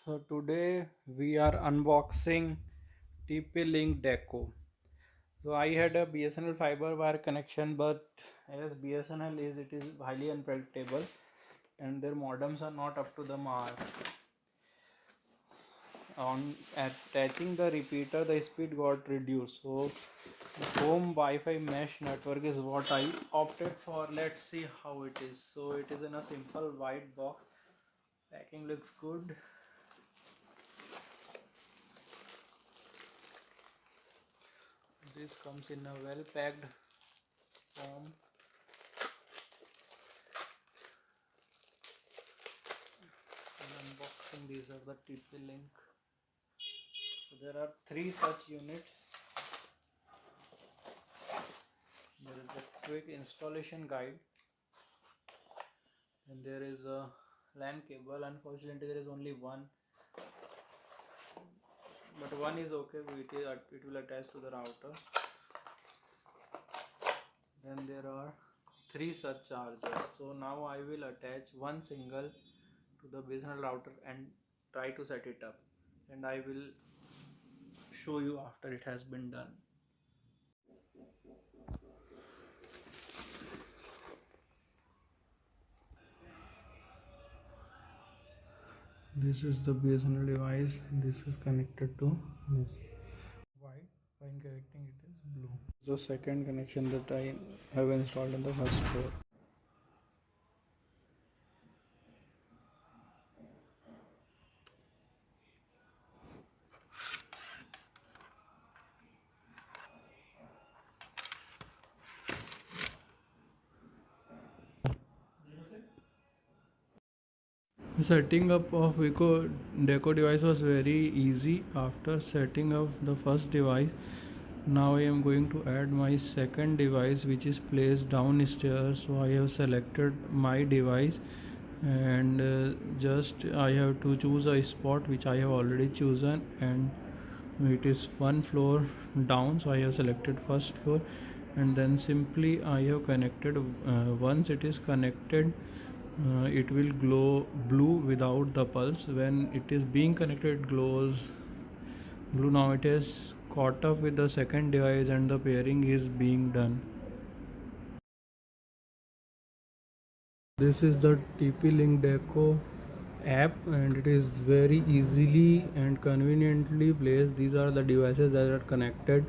So today we are unboxing TP-Link Deco. So I had a BSNL fiber wire connection, but as BSNL it is highly unpredictable and their modems are not up to the mark. On attaching the repeater, the speed got reduced. So this home Wi-Fi mesh network is what I opted for. Let's see how it is. So it is in a simple white box. Packing looks good. This comes in a well packed form. And unboxing, these are the TP-Link. So there are 3 such units. There is a quick installation guide. And there is a LAN cable. Unfortunately there is only one, but one is okay. It will attach to the router. Then there are 3 such chargers. So now I will attach one single to the BSNL router and try to set it up, and I will show you after it has been done. This is the BSNL device. This is connected to this white. When connecting it is blue. The second connection that I have installed on the first floor. Setting up of Vico Deco device was very easy. After setting up the first device, now I am going to add my second device, which is placed downstairs. So I have selected my device, and just I have to choose a spot which I have already chosen, and it is one floor down. So I have selected first floor, and then simply I have connected. Once it is connected, it will glow blue without the pulse. When it is being connected, it glows blue. Now it is caught up with the second device and the pairing is being done. This is the TP-Link Deco app, and it is very easily and conveniently placed. These are the devices that are connected,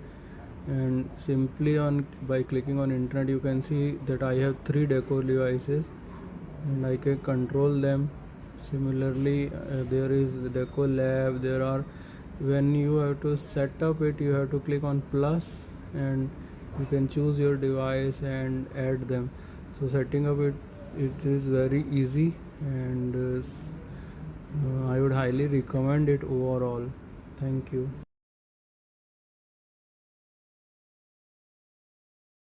and simply by clicking on internet you can see that I have 3 Deco devices and I can control them. Similarly, there is Deco Lab. There are, when you have to set up it, you have to click on plus and you can choose your device and add them. So setting up it is very easy, and I would highly recommend it overall. Thank you.